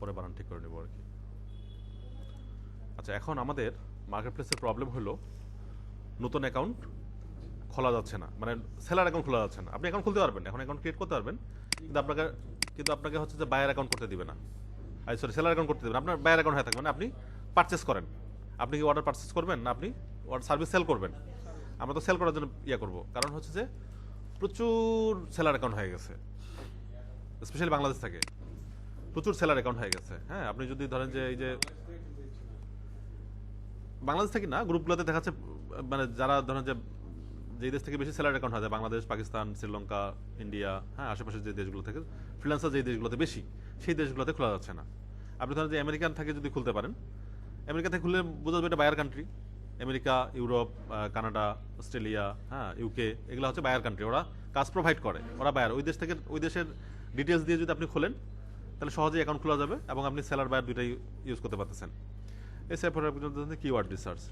পরে বানান ঠিক করে নেব আর কি। আচ্ছা, এখন আমাদের মার্কেট প্লেসের প্রবলেম হলো নতুন অ্যাকাউন্ট খোলা যাচ্ছে না, মানে সেলার অ্যাকাউন্ট খোলা যাচ্ছে না। আপনি অ্যাকাউন্ট খুলতে পারবেন, এখন অ্যাকাউন্ট ক্রিয়েট করতে পারবেন, কিন্তু আপনাকে হচ্ছে যে বায়ার অ্যাকাউন্ট করতে দিবে না, সরি সেলার অ্যাকাউন্ট করতে দেবেন। আপনার বায়ার অ্যাকাউন্ট হয়ে থাকবে, মানে আপনি পারচেস করেন। আপনি কি অর্ডার পারচেস করবেন না আপনি সার্ভিস সেল করবেন? আমরা তো সেল করার জন্য করবো, কারণ হচ্ছে যে প্রচুর সেলার অ্যাকাউন্ট হয়ে গেছে, স্পেশালি বাংলাদেশ থেকে প্রচুর সেলার অ্যাকাউন্ট হয়ে গেছে। হ্যাঁ, আপনি যদি ধরেন যে এই যে বাংলাদেশ থেকে না, গ্রুপগুলোতে দেখাচ্ছে, মানে যারা ধরেন যে দেশ থেকে বেশি সেলার অ্যাকাউন্ট হয়, বাংলাদেশ, পাকিস্তান, শ্রীলঙ্কা, ইন্ডিয়া, হ্যাঁ আশেপাশের যে দেশগুলো থেকে ফ্রিল্যান্সার যে দেশগুলোতে বেশি, সেই দেশগুলোতে খোলা যাচ্ছে না। আপনি ধরেন যে আমেরিকান থেকে যদি খুলতে পারেন, আমেরিকা থেকে খুললে বোঝা যাবে এটা buyer country. America, Europe, Canada, Australia, হ্যাঁ ইউকে, এগুলো হচ্ছে বায়ার কান্ট্রি, ওরা কাজ প্রোভাইড করে, ওরা বায়ার। ওই দেশ থেকে ওই দেশের ডিটেলস দিয়ে যদি আপনি খোলেন তাহলে সহজেই অ্যাকাউন্ট খোলা যাবে এবং আপনি সেলার বায়ার দুইটাই ইউজ করতে পারতেছেন। এছাড়া keyword research,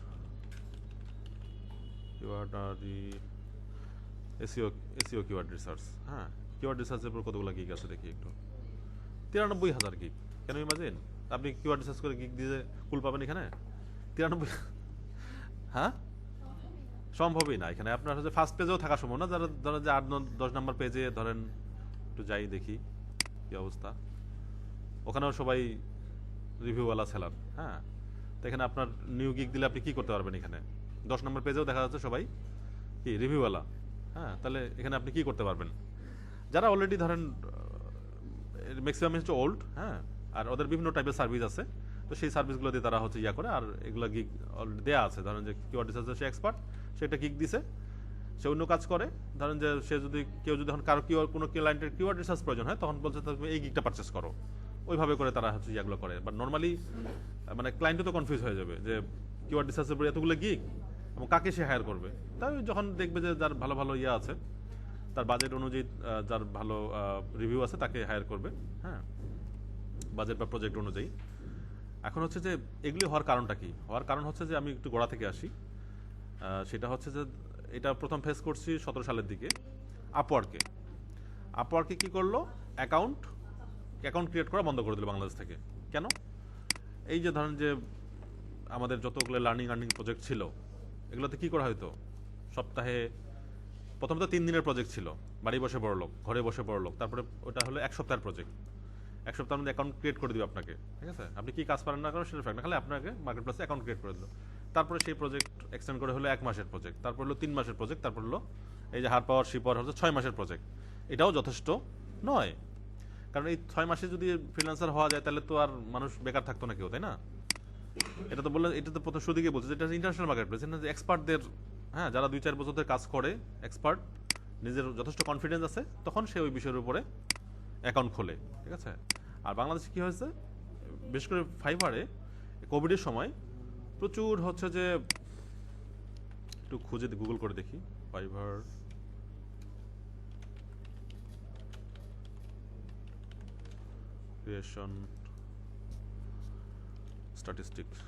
SEO keyword research. হ্যাঁ, কিওয়ার্ড রিসার্চের উপর কতগুলো গিগ আছে দেখি একটু। 93,000 গিগ। কেন ইমাজিন আপনি কিওয়ার্ড রিসার্চ করে গিগ দিয়ে কুল পাবেন এখানে 93? হ্যাঁ, সম্ভবই না। এখানে আপনার হচ্ছে ফার্স্ট পেজেও থাকা সম্ভব না। যারা ধরেন যে 8-10 নম্বর পেজে ধরেন একটু যাই দেখি কি অবস্থা, ওখানেও সবাই রিভিউওয়ালা সেলার। হ্যাঁ, তো এখানে আপনার নিউ গিগ দিলে আপনি কি করতে পারবেন? এখানে 10 নম্বর পেজেও দেখা যাচ্ছে সবাই কি রিভিউওয়ালা। হ্যাঁ, তাহলে এখানে আপনি কি করতে পারবেন? যারা অলরেডি ধরেন ম্যাক্সিমাম হচ্ছে ওল্ড, হ্যাঁ, আর ওদের বিভিন্ন টাইপের সার্ভিস আছে, তো সেই সার্ভিসগুলো দিয়ে তারা হচ্ছে করে, আর এগুলো গিগ অলরেডি দেওয়া আছে। ধরেন যে কিওয়ার্ড রিসার্চে সে এক্সপার্ট, সে একটা গিগ দিছে, সে অন্য কাজ করে। ধরেন যে সে যদি কেউ যদি কারো কোনো ক্লায়েন্টের কিওয়ার্ড রিসার্চ প্রয়োজন হয়, তখন বলছে তুমি এই গিগটা পারচেস করো। ওইভাবে করে তারা হচ্ছে ইয়াগুলো করে। বাট নর্মালি মানে ক্লায়েন্টও তো কনফিউজ হয়ে যাবে যে কিওয়ার্ড রিসার্চের উপরে এতগুলো গিগ এবং কাকে সে হায়ার করবে। তাই যখন দেখবে যে যার ভালো ভালো আছে, তার বাজেট অনুযায়ী, যার ভালো রিভিউ আছে, তাকে হায়ার করবে। হ্যাঁ, বাজেট বা প্রজেক্ট অনুযায়ী। এখন হচ্ছে যে এগুলি হওয়ার কারণটা কি? হওয়ার কারণ হচ্ছে যে আমি একটু গোড়া থেকে আসি। সেটা হচ্ছে যে এটা প্রথম ফেস করছি 17 সালের দিকে। আপওয়ার্কে কি করলো? অ্যাকাউন্ট ক্রিয়েট করা বন্ধ করে দিল বাংলাদেশ থেকে। কেন? এই যে ধরেন যে আমাদের যতগুলো লার্নিং প্রজেক্ট ছিল, এগুলোতে কি করা হতো? সপ্তাহে প্রথমত 3 দিনের প্রজেক্ট ছিল, বাড়ি বসে বড়লোক, ঘরে বসে বড়লোক। তারপরে ওটা হলো 1 সপ্তাহের প্রজেক্ট। 1 সপ্তাহের মধ্যে অ্যাকাউন্ট ক্রিয়েট করে দিবে আপনাকে, ঠিক আছে? আপনি কি কাজ পারেন না করেন সেটা ফ্যাক্ট না, খালি আপনাকে মার্কেট প্লেসে অ্যাকাউন্ট ক্রিয়েট করে দিল। তারপরে সেই প্রজেক্ট এক্সটেন্ড করে হলো 1 মাসের প্রজেক্ট, তারপর হলো 3 মাসের প্রজেক্ট, তারপর হলো এই যে হার পাওয়ার শিপার হচ্ছে 6 মাসের প্রজেক্ট। এটাও যথেষ্ট নয়, কারণ এই 6 মাসে যদি ফ্রিল্যান্সার হওয়া যায় তাহলে তো আর মানুষ বেকার থাকতো না কেউ, তাই না? এটা তো বললে, এটা তো প্রথম শুরুদিকে বলছে যেটা ইন্টারন্যাশনাল মার্কেট প্লেস, এক্সপার্টদের, হ্যাঁ, যারা 2-4 বছর ধরে কাজ করে, এক্সপার্ট, নিজের যথেষ্ট কনফিডেন্স আছে, তখন সে ওই বিষয়ের উপরে অ্যাকাউন্ট খোলে, ঠিক আছে? আর বাংলাদেশে কি হয়েছে, বিশেষ করে ফাইবারে কোভিডের সময় প্রচুর হচ্ছে যে, একটু খুঁজে গুগল করে দেখি ফাইবার ক্রিয়েশন স্ট্যাটিস্টিক্স।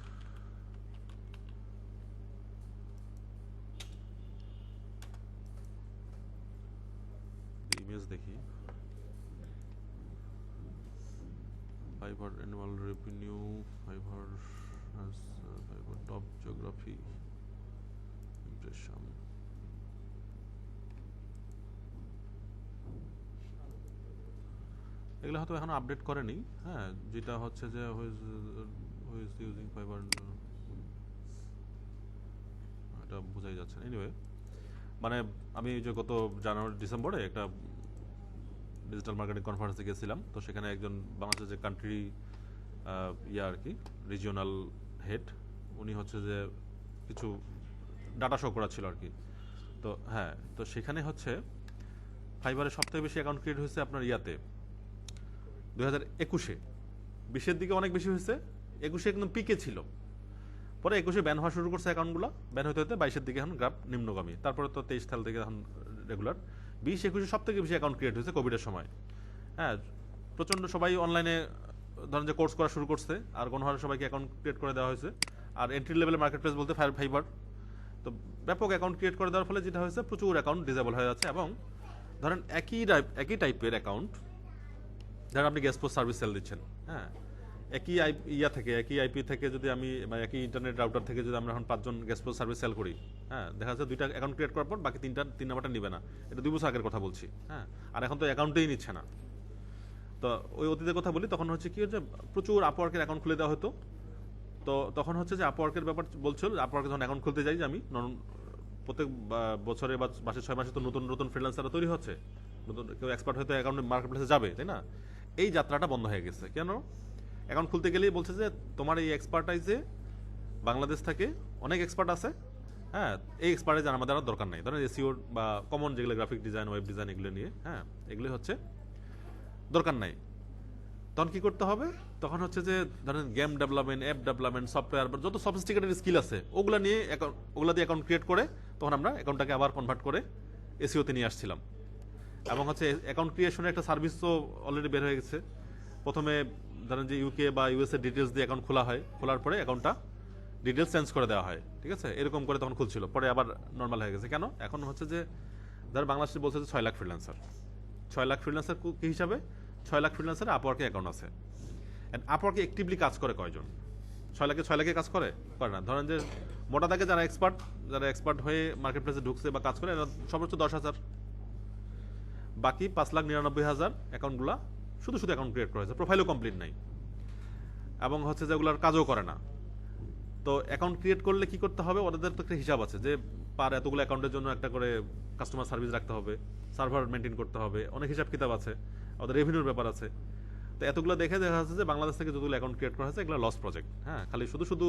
ইমেজ দেখি, fibre annual revenue, fibre top geography, impression. এগুলো হয়তো এখন আপডেট করেনি। হ্যাঁ, যেটা হচ্ছে যে ইউজিং ফাইবার, এটা বোঝাই যাচ্ছে না। এনিওয়ে, মানে আমি যে গত ডিসেম্বরে একটা ডিজিটাল মার্কেটিং কনফারেন্সে গেছিলাম, তো সেখানে একজন বাংলাদেশের যে কান্ট্রি আর কি রিজিওনাল হেড, উনি হচ্ছে যে কিছু ডাটা শো করা ছিল আর কি। তো হ্যাঁ, তো সেখানে হচ্ছে ফাইবারের সবথেকে বেশি অ্যাকাউন্ট ক্রিয়েট হয়েছে আপনার 2021-এ। 20-এর দিকে অনেক বেশি হয়েছে, 21-এ একদম পিকে ছিল। পরে 21-এ ব্যান হওয়া শুরু করছে অ্যাকাউন্টগুলো, ব্যান হতে হতে 22-এর দিকে এখন গ্রাফ নিম্নগামী। তারপরে তো 23 সাল থেকে এখন রেগুলার। 20-21-এ সব থেকে বেশি অ্যাকাউন্ট ক্রিয়েট হয়েছে কোভিডের সময়। হ্যাঁ, প্রচণ্ড সবাই অনলাইনে ধরেন যে কোর্স করা শুরু করছে, আর কোনোভাবে সবাইকে অ্যাকাউন্ট ক্রিয়েট করে দেওয়া হয়েছে। আর এন্ট্রি লেভেলের মার্কেট প্লেস বলতে ফাইবার। তো ব্যাপক অ্যাকাউন্ট ক্রিয়েট করে দেওয়ার ফলে যেটা হয়েছে, প্রচুর অ্যাকাউন্ট ডিসেবল হয়ে যাচ্ছে। এবং ধরেন একই টাইপের অ্যাকাউন্ট, ধরেন আপনি গ্যাস পোস্ট সার্ভিস সেল দিচ্ছেন, হ্যাঁ, একই একই আইপি থেকে যদি আমি বা একই ইন্টারনেট রাউটার থেকে যদি আমরা এখন 5 জন গেস্ট সার্ভিস সেল করি, হ্যাঁ, দেখা যাচ্ছে 2টা অ্যাকাউন্ট ক্রিয়েট করার পর বাকি 3 নাম্বারটা নিবে না। এটা 2 বছর আগের কথা বলছি, হ্যাঁ। আর এখন তো অ্যাকাউন্টেই নিচ্ছে না। তো ওই অতীতের কথা বলি, তখন হচ্ছে কি হচ্ছে, প্রচুর আপওয়ার্কের অ্যাকাউন্ট খুলে দেওয়া হতো। তো তখন হচ্ছে যে আপওয়ার্কের ব্যাপার বলছিল, আপওয়ার্কে যখন অ্যাকাউন্ট খুলতে যাই, যে আমি প্রত্যেক বছরে বা মাসে 6 মাসে তো নতুন নতুন ফ্রিল্যান্সাররা তৈরি হচ্ছে, নতুন কেউ এক্সপার্ট হয়তো অ্যাকাউন্ট মার্কেট প্লেসে যাবে, তাই না? এই যাত্রাটা বন্ধ হয়ে গেছে। কেন? অ্যাকাউন্ট খুলতে গেলেই বলছে যে তোমার এই এক্সপার্টাইজে বাংলাদেশ থেকে অনেক এক্সপার্ট আছে, হ্যাঁ, এই এক্সপার্টাইজ আমাদের আর দরকার নেই। ধরেন এসইও বা কমন যেগুলো গ্রাফিক ডিজাইন, ওয়েব ডিজাইন, এগুলো নিয়ে, হ্যাঁ, এগুলো হচ্ছে দরকার নাই। তখন কি করতে হবে? তখন হচ্ছে যে ধরেন game development, app development, software, যত সফিস্টিকেটেড স্কিল আছে ওগুলো নিয়ে ওগুলো দিয়ে অ্যাকাউন্ট ক্রিয়েট করে তখন আমরা অ্যাকাউন্টটাকে আবার কনভার্ট করে এসইওতে নিয়ে আসছিলাম। এবং হচ্ছে অ্যাকাউন্ট ক্রিয়েশনের একটা সার্ভিস তো অলরেডি বের হয়ে গেছে। প্রথমে ধরেন যে ইউকে বা ইউএসএ ডিটেলস দিয়ে অ্যাকাউন্ট খোলা হয়, খোলার পরে অ্যাকাউন্টটা ডিটেলস চেঞ্জ করে দেওয়া হয়, ঠিক আছে? এরকম করে তখন খুলছিল, পরে আবার নর্মাল হয়ে গেছে। কেন? এখন হচ্ছে যে ধর বাংলাদেশে বলছে যে 6 লাখ ফ্রিল্যান্সার, 6 লাখ ফ্রিল্যান্সার কি হিসাবে? 6 লাখ ফ্রিল্যান্সার আপওয়ার্কে অ্যাকাউন্ট আছে। আপওয়ার্কে অ্যাক্টিভলি কাজ করে কয়জন? 6 লাখে কাজ করে না। ধরেন যে মোটা দাগে যারা এক্সপার্ট হয়ে মার্কেট প্লেসে ঢুকছে বা কাজ করে, এরা সর্বোচ্চ 10,000। বাকি 5,99,000 অ্যাকাউন্টগুলা শুধু অ্যাকাউন্ট ক্রিয়েট করা হয়েছে, প্রোফাইলও কমপ্লিট নাই, এবং হচ্ছে যেগুলোর কাজও করে না। তো অ্যাকাউন্ট ক্রিয়েট করলে কি করতে হবে? ওদের তো একটা হিসাব আছে যে পার এতগুলো অ্যাকাউন্টের জন্য একটা করে কাস্টমার সার্ভিস রাখতে হবে, সার্ভার মেনটেন করতে হবে, অনেক হিসাব কিতাব আছে, ওদের রেভিনিউর ব্যাপার আছে। তো এতগুলো দেখা যাচ্ছে যে বাংলাদেশ থেকে যতগুলো অ্যাকাউন্ট ক্রিয়েট করা হয়েছে এগুলো লস প্রজেক্ট, হ্যাঁ। খালি শুধু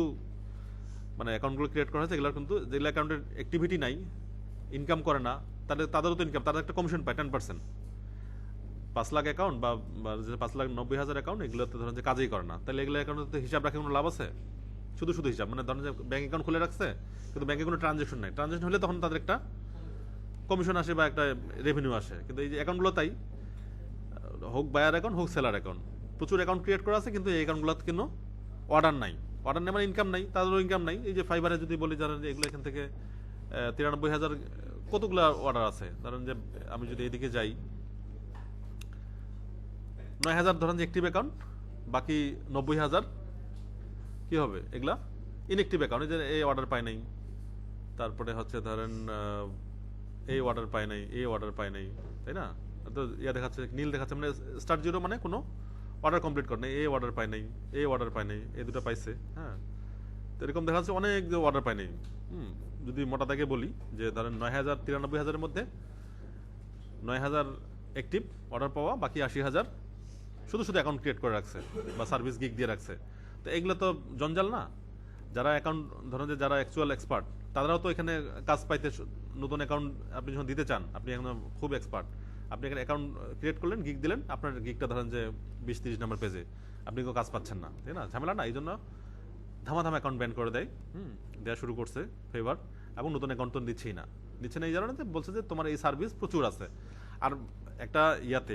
মানে অ্যাকাউন্টগুলো ক্রিয়েট করা হয়েছে, এগুলোর কিন্তু যেগুলো অ্যাকাউন্টের অ্যাক্টিভিটি নাই, ইনকাম করে না, তাদেরও তো ইনকাম, তাদের একটা কমিশন পায় 10%। 5 লাখ অ্যাকাউন্ট বা 5,90,000 অ্যাকাউন্ট, এগুলোতে ধরেন যে কাজই করে না, তাহলে এগুলো অ্যাকাউন্টে হিসাব রাখে কোনো লাভ আছে? শুধু হিসাব, মানে ধরেন যে ব্যাংক অ্যাকাউন্ট খুলে রাখছে কিন্তু ব্যাংকে কোনো ট্রানজেকশন নাই। ট্রানজেকশন হলে তখন তাদের একটা কমিশন আসে বা একটা রেভিনিউ আসে। কিন্তু এই যে অ্যাকাউন্টগুলো তাই, হোক বায়ার অ্যাকাউন্ট হোক সেলার অ্যাকাউন্ট, প্রচুর অ্যাকাউন্ট ক্রিয়েট করা আছে, কিন্তু এই অ্যাকাউন্টগুলোতে কিন্তু অর্ডার নাই। অর্ডার নেই মানে ইনকাম নাই, তাদেরও ইনকাম নাই। এই যে ফাইবারে যদি বলি, ধরেন যে এগুলো এখান থেকে 93,000 কতগুলো অর্ডার আছে, ধরেন যে আমি যদি এদিকে যাই, 9,000 ধরেন যে অ্যাক্টিভ অ্যাকাউন্ট, বাকি 90,000 কি হবে? এগুলা ইনঅ্যাক্টিভ অ্যাকাউন্ট। এই যে এই অর্ডার পায় নাই, তারপরে হচ্ছে ধরেন এই অর্ডার পায় নাই, এই অর্ডার পায় নাই, তাই না? তো দেখাচ্ছে নীল দেখাচ্ছে, মানে স্টার্ট জিরো, মানে কোনো অর্ডার কমপ্লিট করে নাই, এই অর্ডার পায় নাই, এই অর্ডার পায় নাই, এই দুটো পাইছে, হ্যাঁ। তো এরকম দেখা যাচ্ছে অনেক অর্ডার পায় নাই। যদি মোটা দাগে বলি যে ধরেন 9,000 93,000-এর মধ্যে 9,000 অ্যাক্টিভ অর্ডার পাওয়া, বাকি 80,000 শুধু অ্যাকাউন্ট ক্রিয়েট করে রাখছে বা সার্ভিস গিগ দিয়ে রাখছে। তো এগুলো তো জঞ্জাল না? যারা অ্যাকাউন্ট ধরেন যে যারা অ্যাকচুয়াল এক্সপার্ট, তারাও তো এখানে কাজ পাইতে, নতুন অ্যাকাউন্ট আপনি যখন দিতে চান, আপনি এখন খুব এক্সপার্ট, আপনি এখানে অ্যাকাউন্ট ক্রিয়েট করলেন, গিগ দিলেন, আপনার গিগটা ধরেন যে 20-30 নম্বর পেজে, আপনি কেউ কাজ পাচ্ছেন না, তাই না? ঝামেলা না? এই জন্য ধামাধাম অ্যাকাউন্ট ব্যান করে দেয়, দেওয়া শুরু করছে ফেভার, এবং নতুন অ্যাকাউন্ট তো দিচ্ছেই না। দিচ্ছে না এই কারণে যে বলছে যে তোমার এই সার্ভিস প্রচুর আছে। আর একটা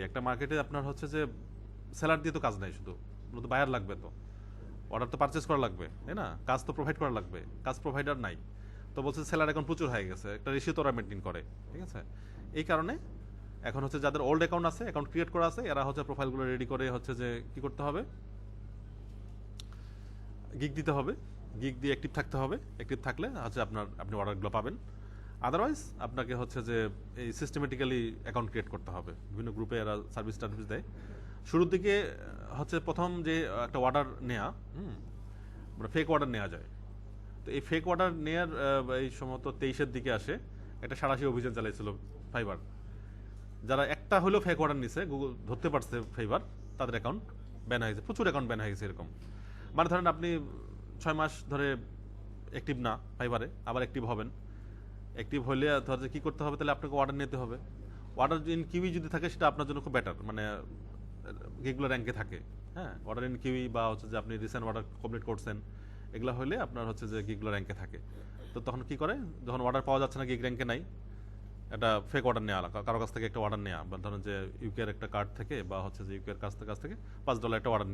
একটা মার্কেটে আপনার হচ্ছে যে সেলার দিয়ে তো কাজ নাই, শুধু বায়ার লাগবে, তো অর্ডার তো পারচেস করা লাগবে, তাই না? কাজ তো প্রোভাইড করা লাগবে, কাজ প্রোভাইডার নাই। তো বলছে সেলার এখন প্রচুর হয়ে গেছে, একটা রেশিও তো ওরা মেনটেন করে, ঠিক আছে? এই কারণে এখন হচ্ছে যাদের ওল্ড অ্যাকাউন্ট আছে, অ্যাকাউন্ট ক্রিয়েট করা আছে, এরা হচ্ছে প্রোফাইলগুলো রেডি করে হচ্ছে যে কি করতে হবে? গিগ দিতে হবে, গিগ দিয়ে অ্যাক্টিভ থাকতে হবে। অ্যাক্টিভ থাকলে হচ্ছে আপনি অর্ডারগুলো পাবেন। আদারওয়াইজ আপনাকে হচ্ছে যে এই সিস্টেমেটিক্যালি অ্যাকাউন্ট ক্রিয়েট করতে হবে। বিভিন্ন গ্রুপে এরা সার্ভিস টার্ভিস দেয়। শুরুর দিকে হচ্ছে প্রথম যে একটা অর্ডার নেওয়া, মানে ফেক অর্ডার নেওয়া যায়। তো এই ফেক অর্ডার নেওয়ার এই সম্ভবত 23-এর দিকে আসে, একটা সাঁড়াশি অভিযান চালাইছিল ফাইবার। যারা একটা হলেও ফেক অর্ডার নিছে, গুগল ধরতে পারছে ফাইবার, তাদের অ্যাকাউন্ট ব্যান হয়ে গেছে, প্রচুর অ্যাকাউন্ট ব্যান হয়ে গেছে এরকম। মানে ধরেন আপনি 6 মাস ধরে অ্যাক্টিভ না ফাইবারে, আবার অ্যাক্টিভ হবেন। অ্যাক্টিভ হলে ধর কি করতে হবে? তাহলে আপনাকে অর্ডার নিতে হবে। অর্ডার ইন কিউই যদি থাকে, সেটা আপনার জন্য খুব বেটার, মানে যেগুলো র্যাঙ্কে থাকে, হ্যাঁ। অর্ডার ইন কিউই বা হচ্ছে যে আপনি রিসেন্ট অর্ডার কমপ্লিট করছেন, এগুলো হলে আপনার হচ্ছে যে গিগুলো র্যাঙ্কে থাকে। তো তখন কি করে? যখন অর্ডার পাওয়া যাচ্ছে না, গিগ র্যাঙ্কে নাই, একটা ফেক অর্ডার নেওয়া, কারো কাছ থেকে একটা অর্ডার নেওয়া, বা ধরেন যে ইউকের একটা কার্ড থেকে বা হচ্ছে যে ইউকের কাছ থেকে $5 একটা অর্ডার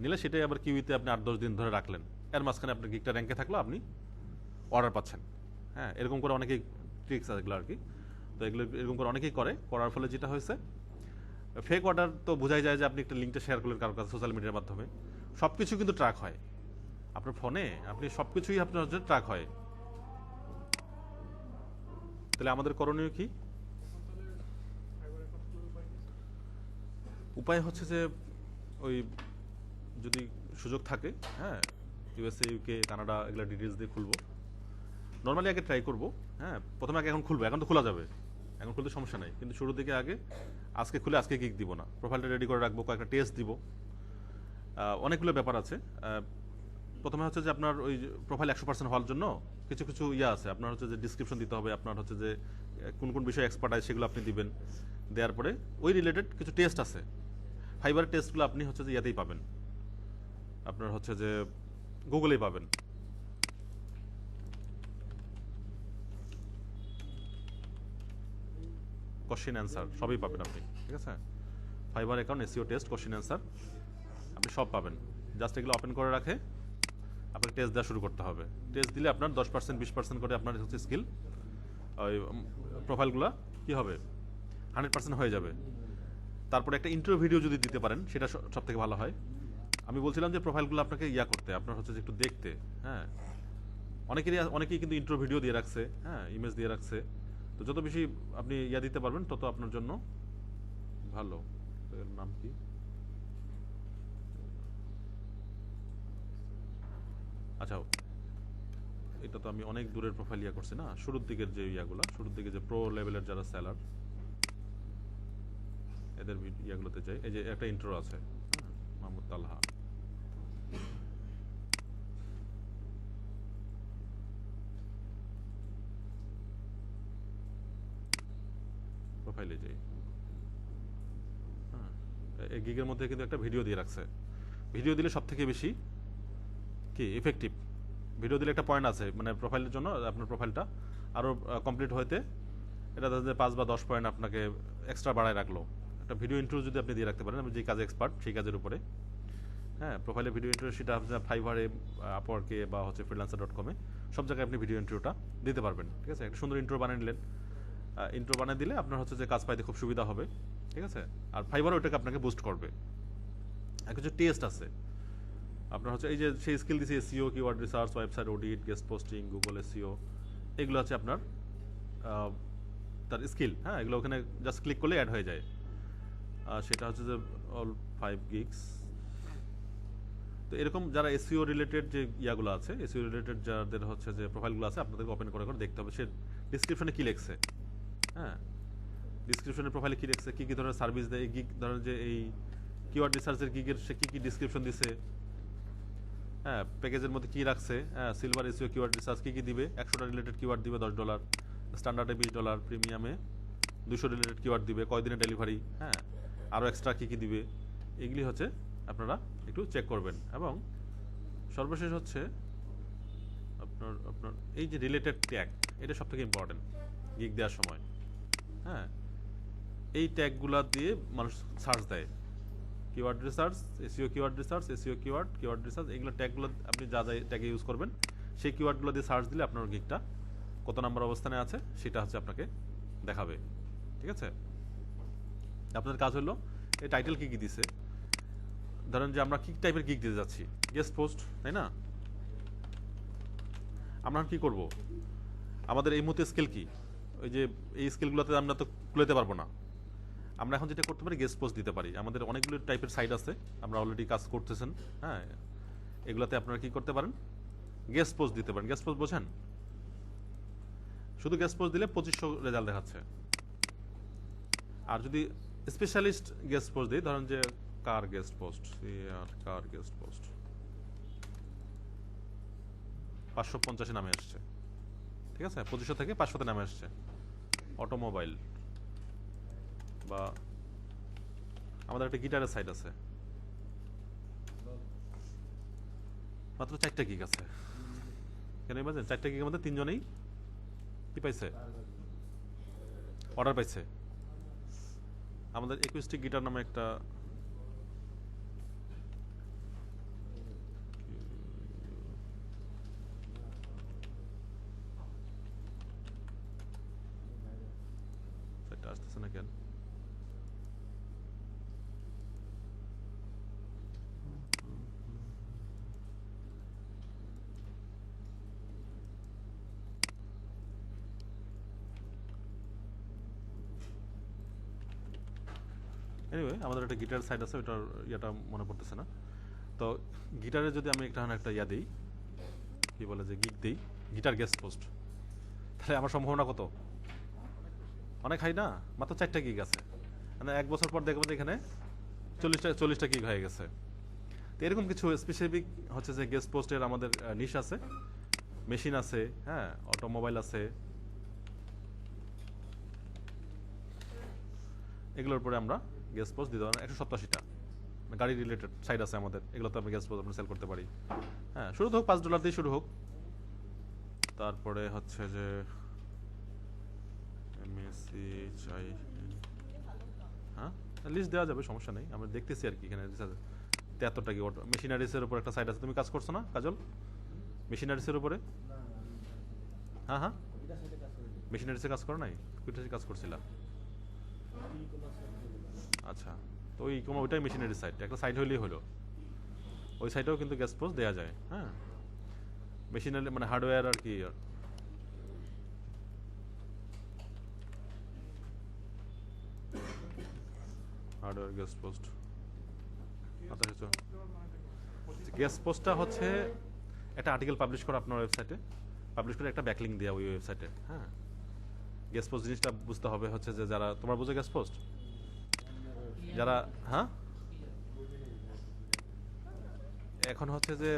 নিলে সেটাই আবার কিউইতে আপনি 8-10 দিন ধরে রাখলেন। এর মাঝখানে আপনার গিগটা র্যাঙ্কে থাকলো, আপনি অর্ডার পাচ্ছেন, হ্যাঁ। এরকম করে অনেকেই ট্রিক্স আছে এগুলো আর কি। তো এরকম করে অনেকেই করার ফলে যেটা হয়েছে, ফেক অর্ডার তো বোঝাই যায় যে আপনি একটা লিঙ্কটা শেয়ার করলেন কারোর কাছে সোশ্যাল মিডিয়ার মাধ্যমে। সব কিছু কিন্তু ট্র্যাক হয় আপনার ফোনে, আপনি সব কিছুই আপনার হচ্ছে ট্র্যাক হয়। তাহলে আমাদের করণীয় কি? উপায় হচ্ছে যে ওই যদি সুযোগ থাকে, হ্যাঁ, ইউএসএ, ইউকে, কানাডা এগুলো ডিটেলস দিয়ে খুলবো। নর্মালি আগে ট্রাই করবো, হ্যাঁ, প্রথমে আগে এখন খুলবো, এখন তো খোলা যাবে, এখন খুলতে সমস্যা নাই, কিন্তু শুরুর দিকে আগে আজকে খুলে আজকে গিগ দিব না, প্রোফাইলটা রেডি করে রাখবো, কয়েকটা টেস্ট দিব, অনেকগুলো ব্যাপার আছে। প্রথমে হচ্ছে যে আপনার ওই প্রোফাইল 100% হওয়ার জন্য কিছু কিছু ইয়ে আছে, আপনার হচ্ছে যে ডিসক্রিপশন দিতে হবে, আপনার হচ্ছে যে কোন কোন বিষয়ে এক্সপার্ট আছে সেগুলো আপনি দিবেন। দেওয়ার পরে ওই রিলেটেড কিছু টেস্ট আছে, ফাইবারের টেস্টগুলো আপনি হচ্ছে যে ইয়াতেই পাবেন, আপনার হচ্ছে যে গুগলেই পাবেন। কোশ্চেন অ্যান্সার সবই পাবেন আপনি, ঠিক আছে? Fibre account, SEO test, question answer আপনি সব পাবেন। জাস্ট এগুলো ওপেন করে রাখে আপনাকে টেস্ট দেওয়া শুরু করতে হবে। টেস্ট দিলে আপনার 10% 20% করে আপনার হচ্ছে স্কিল, ওই প্রোফাইলগুলো কী হবে, 100% হয়ে যাবে। তারপরে একটা ইন্টারভিউ ভিডিও যদি দিতে পারেন সেটা সব থেকে ভালো হয়। আমি বলছিলাম যে প্রোফাইলগুলো আপনাকে ইয়া করতে, আপনার হচ্ছে যে একটু দেখতে, হ্যাঁ, অনেকেই কিন্তু ইন্ট্রো ভিডিও দিয়ে রাখছে, হ্যাঁ, ইমেজ দিয়ে রাখছে। তো যত বেশি আপনি ইয়া দিতে পারবেন তত আপনার জন্য ভালো। এর নাম কি? আচ্ছা, এটা তো আমি অনেক দূরের প্রোফাইল ইয়া করছি না, শুরুর দিকের যে ইয়াগুলো, শুরুর দিকে যে প্রো লেভেলের যারা সেলার, এদের ইয়াগুলোতে যাই। এই যে একটা ইন্ট্রো আছে, মাহমুদ তালহা, প্রোফাইলে যাই, হ্যাঁ, এই গিগের মধ্যে কিন্তু একটা ভিডিও দিয়ে রাখছে। ভিডিও দিলে সব থেকে বেশি কি ইফেক্টিভ। ভিডিও দিলে একটা পয়েন্ট আছে, মানে প্রোফাইলের জন্য আপনার প্রোফাইলটা আরও কমপ্লিট হইতে এটা 5 বা 10 পয়েন্ট আপনাকে এক্সট্রা বাড়ায় রাখলো। একটা ভিডিও ইন্ট্রো যদি আপনি দিয়ে রাখতে পারেন, আপনি যে কাজে এক্সপার্ট সেই কাজের উপরে, হ্যাঁ, প্রোফাইলে ভিডিও ইন্ট্রো, সেটা আপনার ফাইভারে, আপওয়ার্কে বা হচ্ছে ফ্রিল্যান্সার.com সব জায়গায় আপনি ভিডিও ইন্ট্রোটা দিতে পারবেন, ঠিক আছে? একটা সুন্দর ইন্ট্রো বানিয়ে নিলেন, ইন্ট্রো বানিয়ে দিলে আপনার হচ্ছে যে কাজ পাইতে খুব সুবিধা হবে, ঠিক আছে? আর ফাইবারও ওইটাকে আপনাকে বুস্ট করবে। আর কিছু টেস্ট আছে আপনার হচ্ছে এই যে সেই স্কিল দিচ্ছে, SEO, keyword research, website audit, guest posting, Google SEO, এগুলো হচ্ছে আপনার তার স্কিল, হ্যাঁ, এগুলো ওখানে জাস্ট ক্লিক করলে অ্যাড হয়ে যায়। সেটা হচ্ছে যে অল 5 গিগস। তো এরকম যারা এসইও রিলেটেড যে ইয়াগুলো আছে, এসইও রিলেটেড যাদের হচ্ছে যে প্রোফাইলগুলো আছে, আপনাদেরকে ওপেন করে করে দেখতে হবে সে ডিসক্রিপশনে কী লেখছে, হ্যাঁ, ডিসক্রিপশনের প্রোফাইলে কী লেখছে, কী কী ধরনের সার্ভিস দেয়, এই গিগ ধরেন যে এই কিওয়ার্ড রিসার্চের গিগের সে কী কী ডিসক্রিপশন দিছে, হ্যাঁ, প্যাকেজের মধ্যে কী রাখছে, হ্যাঁ, সিলভার এসইও কিওয়ার্ড রিসার্চ কী কী দিবে, 100টা রিলেটেড কিওয়ার্ড দিবে $10, স্ট্যান্ডার্ডে $20, প্রিমিয়ামে 200 রিলেটেড কিওয়ার্ড দিবে, কয়দিনের ডেলিভারি, হ্যাঁ, আরও এক্সট্রা কী কী দিবে, এগুলি হচ্ছে আপনারা একটু চেক করবেন। এবং সর্বশেষ হচ্ছে আপনার আপনার এই যে রিলেটেড ট্যাগ, এটা সব থেকে ইম্পর্টেন্ট গিগ দেওয়ার সময়, হ্যাঁ, এই ট্যাগগুলো দিয়ে মানুষ সার্চ দেয়, keyword research, SEO keyword research, SEO keyword, keyword research, এগুলো ট্যাগগুলো আপনি যা যা ট্যাগে ইউজ করবেন সেই কিওয়ার্ডগুলো দিয়ে সার্চ দিলে আপনার গিগটা কত নাম্বার অবস্থানে আছে সেটা হচ্ছে আপনাকে দেখাবে, ঠিক আছে? আপনাদের কাজ হলো এই টাইটেল কী কী দিছে, ধরেন যে আমরা কী টাইপের গিগ দিতে যাচ্ছি, গেস্ট পোস্ট, তাই না? আমরা কি করব, আমাদের এই মুহূর্তে স্কিল কি, ওই যে এই স্কিলগুলোতে আমরা তো খুলেতে পারবো না। আমরা এখন যেটা করতে পারি, গেস্ট পোস্ট দিতে পারি। আমাদের অনেকগুলো টাইপের সাইট আছে, আমরা অলরেডি কাজ করতেছেন, হ্যাঁ, এগুলোতে আপনারা কি করতে পারেন, গেস্ট পোস্ট দিতে পারেন। গেস্ট পোস্ট বোঝেন? শুধু গেস্ট পোস্ট দিলে 2500 রেজাল্ট দেখাচ্ছে। আর যদি স্পেশালিস্ট গেস্ট পোস্ট দিই, ধরেন যে কার গেস্ট পোস্ট, কার গেস্ট পোস্ট 550 নামে আসছে, ঠিক আছে? 2500 থেকে 500-তে নামে আসছে। অটোমোবাইল বা আমাদের একটা গিটারের সাইট আছে, মাত্র 4টা গিগ আছে। কেন বুঝলেন? 4টা গিগের মধ্যে 3 জনেই কি পাইছে, অর্ডার পাইছে। আমাদের একুইস্টিক গিটার নামে একটা আসতেছে না কেন, এনিওয়ে আমাদের একটা গিটার সাইট আছে, ওটার ইয়েটা মনে পড়তেছে না। তো গিটারে যদি আমি একটা ইয়া দিই, কি বলে যে গিগ দিই, গিটার গেস্ট পোস্ট, তাহলে আমার সম্ভাবনা কত? অনেক হাই না? মাত্র 4টা গিগ আছে, মানে 1 বছর পর দেখবো যে এখানে 40টা গিগ হয়ে গেছে। তো এরকম কিছু স্পেসিফিক হচ্ছে যে গেস্ট পোস্টের আমাদের নিশ আছে, মেশিন আছে, হ্যাঁ, অটোমোবাইল আছে, এগুলোর পরে আমরা গেস্ট পোস্ট দিতে পারি। 187টা গাড়ি রিলেটেড সাইট আছে আমাদের, এগুলো তো আমি গেস্ট পোস্ট আমরা সেল করতে পারি। হ্যাঁ, শুরু হোক $5 দিয়ে শুরু হোক। তারপরে হচ্ছে যে এমএসসি চাই, হ্যাঁ লিস্ট দেওয়া যাবে, সমস্যা নেই। আমরা দেখতেছি আর কি এখানে 73টা কি মেশিনারিসের উপর একটা সাইট আছে। তুমি কাজ করছো না কাজল মেশিনারিসের উপরে? হ্যাঁ হ্যাঁ, মেশিনারিসে কাজ করো নাই? কোথায় কাজ করছিলা? আচ্ছা, তো ওইটাই মেশিনারি সাইট, একটা সাইট হইলেই হলো। ওই সাইটেও কিন্তু গেস্ট পোস্ট দেওয়া যায়। হ্যাঁ, মেশিনারি মানে হার্ডওয়্যার আর কি, হার্ডওয়্যার গেস্ট পোস্ট। গেস্ট পোস্টটা হচ্ছে একটা আর্টিকেল পাবলিশ করা আপনার ওয়েবসাইটে, পাবলিশ করে একটা ব্যাকলিং দেওয়া ওই ওয়েবসাইটে। হ্যাঁ, গেস্ট পোস্ট জিনিসটা বুঝতে হবে হচ্ছে যে যারা তোমার বুঝে গেস্ট পোস্ট যারা, হ্যাঁ এখন হচ্ছে যে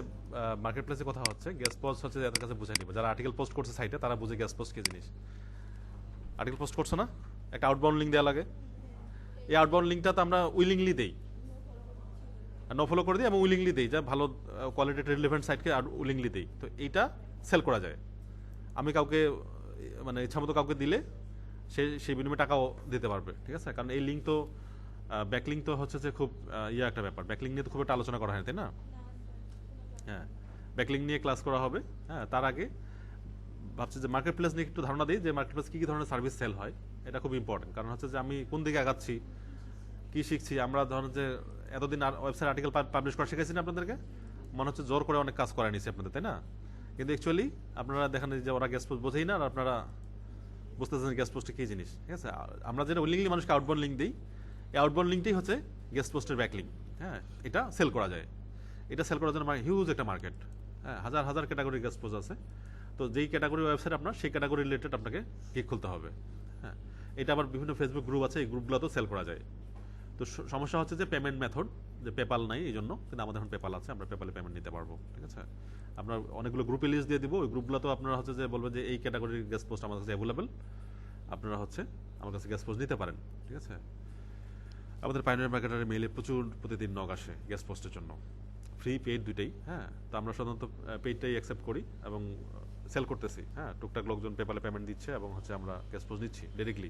মার্কেট প্লেসে কথা হচ্ছে, গেস্ট পোস্ট হচ্ছে যাদের কাছে বুঝাই নিবে, যারা আর্টিকেল পোস্ট করছে সাইটে তারা বুঝে গেস্ট পোস্ট কি জিনিস। আর্টিকেল পোস্ট করছো না, একটা আউটবাউন্ড লিঙ্ক দেওয়া লাগে, এই আউটবাউন্ড লিঙ্কটা তো আমরা উইলিংলি দেই, নো ফলো করে দিই এবং উইলিংলি দিই, যা ভালো কোয়ালিটি রিলেভেন্ট সাইটকে উইলিংলি দিই। তো এইটা সেল করা যায়। আমি কাউকে মানে ইচ্ছামতো কাউকে দিলে সেই বিনিময়ে টাকাও দিতে পারবে, ঠিক আছে? কারণ এই লিঙ্ক তো ব্যাকলিঙ্ক তো হচ্ছে যে খুব একটা ব্যাপার, ব্যাকলিঙ্ক নিয়ে তো খুব একটা আলোচনা করা হয়, তাই না? হ্যাঁ, ব্যাকলিঙ্ক নিয়ে ক্লাস করা হবে। হ্যাঁ, তার আগে ভাবছি যে মার্কেট প্লেস নিয়ে একটু ধারণা দিই, যে মার্কেট প্লেস কী কী ধরনের সার্ভিস সেল হয়। এটা খুব ইম্পর্টেন্ট, কারণ হচ্ছে যে আমি কোন দিকে আগাচ্ছি, কী শিখছি। আমরা ধরেন যে এতদিন ওয়েবসাইট আর্টিকেল পাবলিশ করা শিখেছি না আপনাদেরকে, মনে হচ্ছে জোর করে অনেক কাজ করাই নিছি আপনাদের, তাই না? কিন্তু অ্যাকচুয়ালি আপনারা দেখেন যে ওরা গেস্ট পোস্ট বোঝেই না, আর আপনারা বুঝতেছেন গেস্ট পোস্টে কী জিনিস, ঠিক আছে? আমরা যেটা উইলিংলি মানুষকে আউটবাউন্ড লিঙ্ক দিই, এই আউটবাউন্ড লিঙ্কটাই হচ্ছে গেস্ট পোস্টের ব্যাকলিঙ্ক। হ্যাঁ, এটা সেল করা যায়। এটা সেল করার জন্য হিউজ একটা মার্কেট। হ্যাঁ, হাজার হাজার ক্যাটাগরি গেস্ট পোস্ট আছে। তো যেই ক্যাটাগরি ওয়েবসাইট আপনার, সেই ক্যাটাগরি রিলেটেড আপনাকে গিগ খুলতে হবে। হ্যাঁ, এটা আবার বিভিন্ন ফেসবুক গ্রুপ আছে, এই গ্রুপগুলোতেও সেল করা যায়। তো সমস্যা হচ্ছে যে পেমেন্ট মেথড, যে পেপাল নাই এই জন্য, কিন্তু আমাদের এখন পেপাল আছে, আমরা পেপালে পেমেন্ট নিতে পারবো, ঠিক আছে? আপনার অনেকগুলো গ্রুপে লিস্ট দিয়ে দিব, ওই গ্রুপগুলোতেও আপনারা হচ্ছে যে বলবেন যে এই ক্যাটাগরির গেস্ট পোস্ট আমার কাছে অ্যাভেলেবেল, আপনারা হচ্ছে আমার কাছে গেস্ট পোস্ট নিতে পারেন, ঠিক আছে? আমাদের পাইনিয়ার মার্কেটারের মেইলে প্রচুর প্রতিদিন নক আসে গেস্ট পোস্টের জন্য, ফ্রি পেইড দুইটাই। হ্যাঁ, তো আমরা সাধারণত পেইডটাই অ্যাকসেপ্ট করি এবং সেল করতেছি। হ্যাঁ, টুকটাক লোকজন পেপালে পেমেন্ট দিচ্ছে এবং হচ্ছে আমরা গেস্ট পোস্ট নিচ্ছি ডাইরেক্টলি।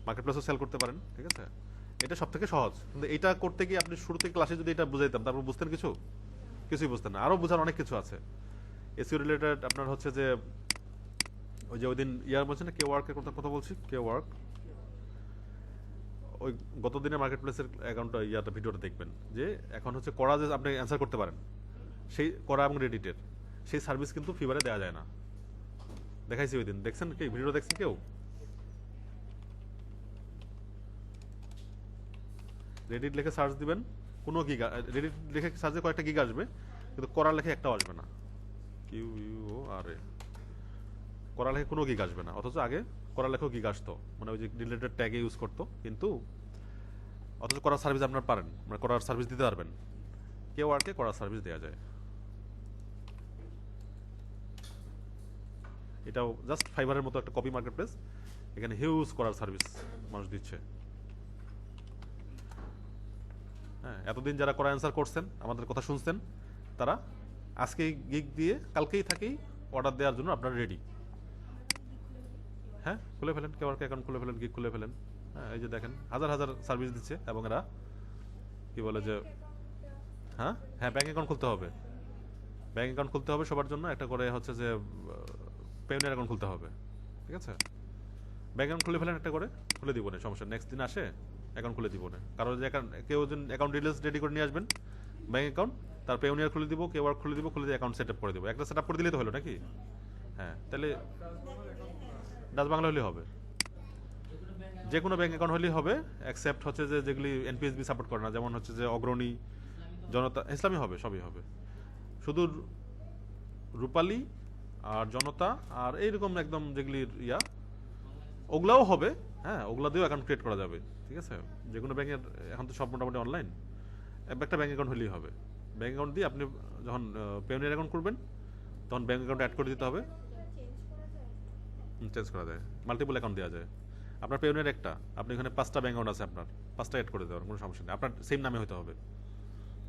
মার্কেট প্লেসও সেল করতে পারেন, ঠিক আছে? এটা সব থেকে সহজ। কিন্তু এটা করতে গিয়ে আপনি শুরুতে ক্লাসে যদি এটা বুঝাইতাম, তারপর বুঝতেন কিছুই বুঝতেন না। আরও বোঝার অনেক কিছু আছে এসইও রিলেটেড। আপনার হচ্ছে যে ওই যে ওই দিন ইয়ার বলছেন না, কে ওয়ার্কের কথা বলছি, কে ওয়ার্ক, ওই গত দিনের মার্কেট প্লেসের অ্যাকাউন্টটা ইয়াটা ভিডিওটা দেখবেন, যে এখন হচ্ছে করা যে আপনি অ্যান্সার করতে পারেন, সেই করা এবং রেডিটের সেই সার্ভিস কিন্তু ফিবারে দেওয়া যায় না। দেখাইছি ওই দিন, দেখছেন কি ভিডিও দেখছেন কেউ? রেডিট লিখে সার্চ দিবেন, কোনো গিগা, রেডিট লিখে সার্চে কয়েকটা গিগ আসবে, কিন্তু করার লেখে একটাও আসবে না। QUOR করার লেখে কোনো গিগ আসবে না, অথচ আগে করার লেখেও গিগ আসতো, মানে ওই যে রিলেটেড ট্যাগে ইউজ করতো, কিন্তু অথচ করার সার্ভিস আপনার পারেন, মানে করার সার্ভিস দিতে পারবেন। কেউ আর কে করার সার্ভিস দেওয়া যায়। এটাও জাস্ট ফাইবারের মতো একটা কপি মার্কেট প্লেস, এখানে হিউজ করার সার্ভিস মানুষ দিচ্ছে। হ্যাঁ, এতদিন যারা করা অ্যান্সার করছেন, আমাদের কথা শুনছেন, তারা আজকেই গিগ দিয়ে কালকেই থাকেই অর্ডার দেওয়ার জন্য আপনারা রেডি। হ্যাঁ, খুলে ফেলেন, কেউ আর অ্যাকাউন্ট খুলে ফেলেন, গিগ খুলে ফেলেন। হ্যাঁ, এই যে দেখেন হাজার হাজার সার্ভিস দিচ্ছে, এবং এরা কি বলে যে হ্যাঁ হ্যাঁ ব্যাঙ্ক অ্যাকাউন্ট খুলতে হবে, ব্যাঙ্ক অ্যাকাউন্ট খুলতে হবে সবার জন্য, একটা করে হচ্ছে যে পেওনিয়ার অ্যাকাউন্ট খুলতে হবে, ঠিক আছে? ব্যাঙ্ক অ্যাকাউন্ট খুলে ফেলেন, একটা করে খুলে দিব না, সমস্যা, নেক্সট দিন আসে অ্যাকাউন্ট খুলে দিব না। কারণ যে কেউ অ্যাকাউন্ট ডিটেলস রেডি করে নিয়ে আসবেন, ব্যাঙ্ক অ্যাকাউন্ট, তার পেওনিয়ার খুলে দিব, কেউ আর খুলে দিব, খুলে দিয়ে অ্যাকাউন্ট সেট আপ করে দিব। একটা সেট আপ করে দিলেই তো হলো নাকি? হ্যাঁ, তাহলে ডাচ বাংলা হলে হবে। যে কোনো ব্যাংক অ্যাকাউন্ট হলেই হবে, অ্যাকসেপ্ট হচ্ছে যে যেগুলি এনপিএসবি সাপোর্ট করে না, যেমন হচ্ছে যে অগ্রণী, জনতা, ইসলামী হবে, সবই হবে। শুধু রূপালী আর জনতা আর এইরকম একদম যেগুলি ওগুলাও হবে। হ্যাঁ, ওগুলা দিয়েও অ্যাকাউন্ট ক্রিয়েট করা যাবে, ঠিক আছে। যে কোনো ব্যাংকের এখন তো সব মোটামুটি অনলাইন, একটা ব্যাংক অ্যাকাউন্ট হলেই হবে। ব্যাংক অ্যাকাউন্ট দিয়ে আপনি যখন পেওনিয়ার অ্যাকাউন্ট করবেন তখন ব্যাংক অ্যাকাউন্ট অ্যাড করে দিতে হবে। চেঞ্জ করা যায়, মাল্টিপল অ্যাকাউন্ট দেওয়া যায়। আপনার পেওনিয়ার একটা, আপনি এখানে 5টা ব্যাংক অ্যাকাউন্ট আছে, আপনার 5টা অ্যাড করে দেওয়ার কোনো সমস্যা নেই, আপনার সেম নামে হতে হবে।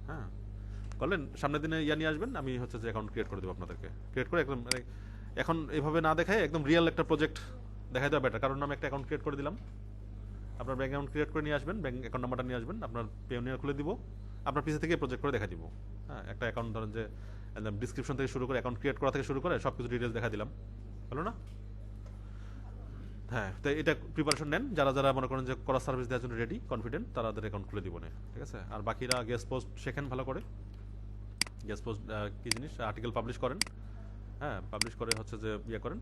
হ্যাঁ, করলেন, সামনের দিনে নিয়ে আসবেন, আমি হচ্ছে যে অ্যাকাউন্ট ক্রিয়েট করে দেবো আপনাদেরকে। ক্রিয়েট করে একদম মানে এখন এইভাবে না দেখায় একদম রিয়েল একটা প্রজেক্ট দেখাই দেওয়া বেটার, কারণ আমি একটা অ্যাকাউন্ট ক্রিয়েট করে দিলাম। আপনার ব্যাংক অ্যাকাউন্ট ক্রিয়েট করে নিয়ে আসবেন, ব্যাংক অ্যাকাউন্ট নাম্বারটা নিয়ে আসবেন, আপনার পেওনিয়ার খুলে দিব, আপনার পিছিয়ে থেকে প্রজেক্ট করে দেখা দিব। হ্যাঁ, একটা অ্যাকাউন্ট ধরেন যে একদম ডিসক্রিপশন থেকে শুরু করে অ্যাকাউন্ট ক্রিয়েট করা থেকে শুরু করে সব কিছু ডিটেলস দেখা দিলাম, হলো না? হ্যাঁ, তো এটা প্রিপারেশন নেন, যারা যারা মনে করেন যে করার সার্ভিস দেওয়ার জন্য রেডি, কনফিডেন্ট, তাদের অ্যাকাউন্ট খুলে দিব না, ঠিক আছে। আর বাকিরা গেস্ট পোস্ট শেখেন ভালো করে, গেস্ট পোস্ট কী জিনিস, আর্টিকেল পাবলিশ করেন। হ্যাঁ, পাবলিশ করে হচ্ছে যে করেন।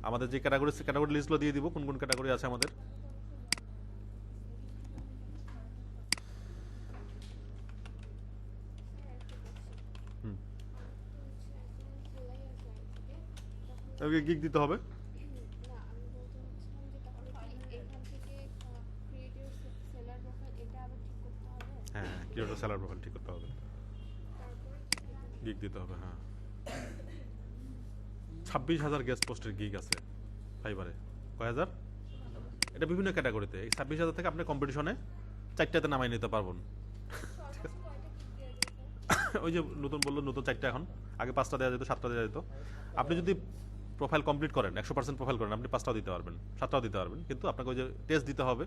আমাদের যে ক্যাটাগরি লিস্টগুলো দিয়ে দিব, কোন কোন ক্যাটাগরি আছে আমাদের। হুম, ওকে গিগ দিতে হবে। হ্যাঁ, ক্রিয়েটর সেলার প্রোফাইল ঠিক করতে হবে, গিগ দিতে হবে। হ্যাঁ, 26,000 গেস্ট পোস্টের গিগ আছে ফাইবারে। কয় হাজার? এটা বিভিন্ন ক্যাটাগরিতে। এই 26,000 থেকে আপনি কম্পিটিশনে 4টাতে নামাই নিতে পারবেন। ওই যে নতুন বললো, নতুন 4টা, এখন আগে 5টা দেওয়া যেত, 7টা দেওয়া যেত। আপনি যদি প্রোফাইল কমপ্লিট করেন, 100% প্রোফাইল করেন, আপনি 5টাও দিতে পারবেন, 7টাও দিতে পারবেন, কিন্তু আপনাকে ওই যে টেস্ট দিতে হবে,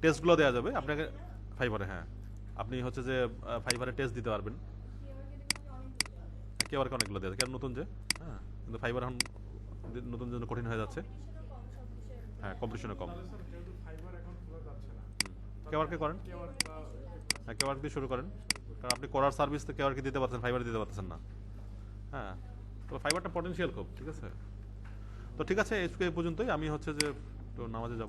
টেস্টগুলো দেওয়া যাবে আপনাকে ফাইবারে। হ্যাঁ, আপনি হচ্ছে যে ফাইবারে টেস্ট দিতে পারবেন, কেউআরকে অনেকগুলো দেওয়া যায়, কেন নতুন যে। হ্যাঁ, কিন্তু ফাইবার এখন নতুন জন্য কঠিন হয়ে যাচ্ছে। হ্যাঁ, কম্পিটিশনে কম। কেউআরকে করেন, হ্যাঁ, কেউআরকে দিয়ে শুরু করেন, কারণ আপনি করার সার্ভিস তো কেউআরকে দিতে পারছেন, ফাইবারে দিতে পারতেছেন না। হ্যাঁ, তো ফাইবারটা পটেনশিয়াল খুব, ঠিক আছে। তো ঠিক আছে, আজকে এই পর্যন্তই। আমি হচ্ছে যে তো নামাজে যাব।